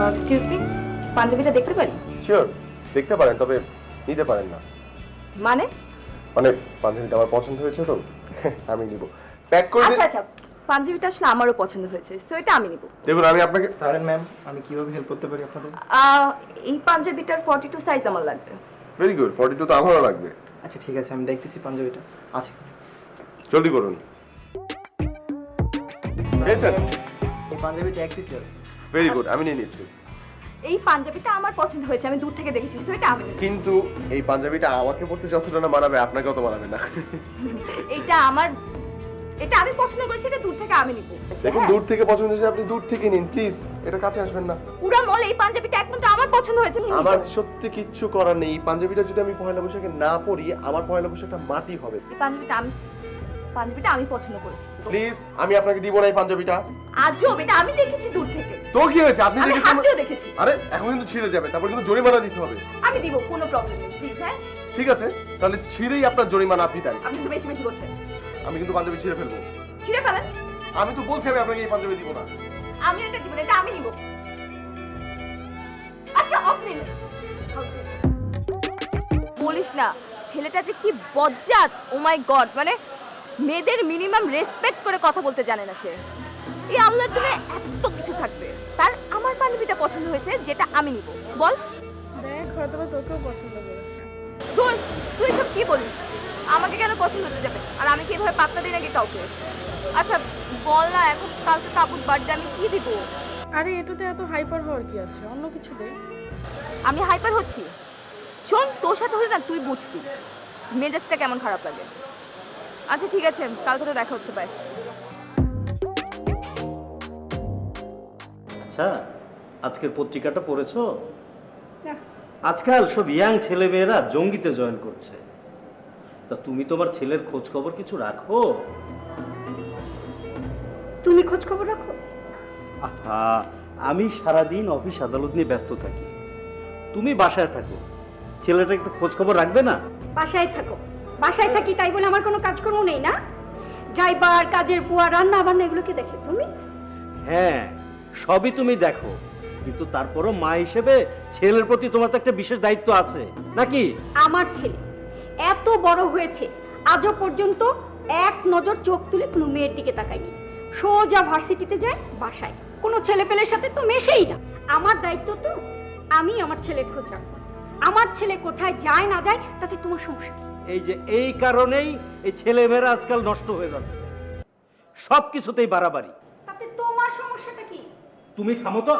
Excuse me, পাঞ্জাবিটা দেখতে পারি? শিওর, দেখতে পারেন, তবে নিতে পারেন না। মানে? মানে পাঞ্জাবিটা আমার পছন্দ হয়েছে তো আমি নিব। প্যাক করে দিন। আচ্ছা আচ্ছা, পাঞ্জাবিটা আসলে আমারও পছন্দ হয়েছে, সো এটা আমি নিব। দেখুন আমি আপনাকে সারেন ম্যাম, আমি কিভাবে হেল্প করতে পারি আপনাদের? এই পাঞ্জাবিটার 42 সাইজ আমার লাগবে। ভেরি গুড, 42 তো আমারও লাগবে। আচ্ছা ঠিক আছে, আমি দেখতেছি পাঞ্জাবিটা আছে। জলদি করুন। পেয়েছেন? এই পাঞ্জাবিটা এক পিসই আছে। ভেরি গুড, আমি নিয়ে নিচ্ছি। এই পাঞ্জাবিটা আমার পছন্দ হয়েছে, আমি দূর থেকে দেখেছি, তো এটা আমি নিব। কিন্তু এই পাঞ্জাবিটা আমাকে পড়তে যতটা না মানাবে আপনাকেও তো মানাবে না। এটা আমি পছন্দ করেছি, এটা দূর থেকে আমি নিব। দেখুন দূর থেকে পছন্দ হয়েছে, আপনি দূর থেকে নিন প্লিজ, এটা কাছে আসবেন না। পুরো মল এই পাঞ্জাবিটা একমাত্র আমার পছন্দ হয়েছে। আমার সত্যি কিচ্ছু করার নেই, এই পাঞ্জাবিটা যদি আমি পয়লা বৈশাখে না পরি আমার পয়লা বৈশাখটা মাটি হবে। এই পাঞ্জাবিটা আমি পছন্দ করেছি। প্লিজ, আমি আপনাকে দিব না এই পাঞ্জাবিটা। আজব, এটা আমি দেখেছি দূর থেকে। তো কি হয়েছে, আপনি আমি দেখেছেন? হাতেও দেখেছি। আরে এখন কিন্তু ছিঁড়ে যাবে, তারপর কিন্তু জরিমানা দিতে হবে। আমি দিব, কোনো প্রবলেম নেই, প্লিজ। হ্যাঁ ঠিক আছে, তাহলে ছিঁড়েই আপনার জরিমানা আপনি দেন। আপনি তো বেশি বেশি করছেন। আমি কিন্তু পাঞ্জাবি ছিঁড়ে ফেলবো। ছিঁড়ে ফেলেন। আমি তো বলছি আমি আপনাকে এই পাঞ্জাবি দিব না। আমি এটা দিব না, এটা আমি নিব। আচ্ছা আপনি নিন। বলিস না, ছেলেটা যে কি বজ্জাত, ও মাই গড। মানে মেয়েদের মিনিমাম রেসপেক্ট করে কথা বলতে জানে না সে। এই আল্লাহর দুনিয়ায় এত কিছু থাকবে, তার আমার পাঞ্জাবিটা পছন্দ হয়েছে, যেটা আমি নিব। বল। দেখ, হয়তো বা তোকেও পছন্দ করেছে। তুই সব কি বলিস? আমাকে কেন পছন্দ হতে যাবে? আর আমি কি এভাবে পাত্তা দিই নাকি কাউকে? আচ্ছা বল না, এখন কালকে কাপুর বার্থডে, আমি কি দিব? আরে এটাতে এত হাইপার হওয়ার কি আছে, অন্য কিছু দে। আমি হাইপার হচ্ছি? শোন, তোর সাথে হলে না তুই বুঝতি মেজাজটা কেমন খারাপ লাগে। আচ্ছা ঠিক আছে, কালকে তো দেখা হচ্ছে, বাই। আচ্ছা, আজকের পত্রিকাটা পড়েছো? না। আজকাল সব ইয়াং ছেলেমেয়েরা জঙ্গিতে জয়েন করছে। তা তুমি তোমার ছেলের খোঁজ খবর কিছু রাখো? তুমি খোঁজ খবর রাখো? আহা, আমি সারাদিন অফিস আদালত নিয়ে ব্যস্ত থাকি, তুমি বাসায় থাকো, ছেলেটা একটু খোঁজ খবর রাখবে না? বাসায় থাকো, বাসায় থাকি তাই বলে আমার কোনো কাজকর্ম নেই না? ড্রাইভার, কাজের বুয়া, রান্না বান্না এগুলোকে দেখে তুমি? হ্যাঁ, সবই তুমি দেখো, কিন্তু তারপরও মা হিসেবে ছেলের প্রতি তোমার তো একটা বিশেষ দায়িত্ব আছে নাকি? আমার ছেলে এত বড় হয়েছে, আজও পর্যন্ত এক নজর চোখ তুলে কোনো মেয়ের দিকে তাকায়নি। সোজা ভার্সিটিতে যায়, বাসায় কোনো ছেলেপেলের সাথে তো মেশেই না। আমার দায়িত্ব তো আমি আমার ছেলের খোঁজ রাখবো। আমার ছেলে কোথায় যায় না যায় তাতে তোমার সমস্যা কি? এই কারণেই এই ছেলেমেয়েরা আজকাল নষ্ট হয়ে যাচ্ছে, সব কিছুতেই বাড়াবাড়ি। তাতে তোমার সমস্যাটা কি? তুমি থামো তো।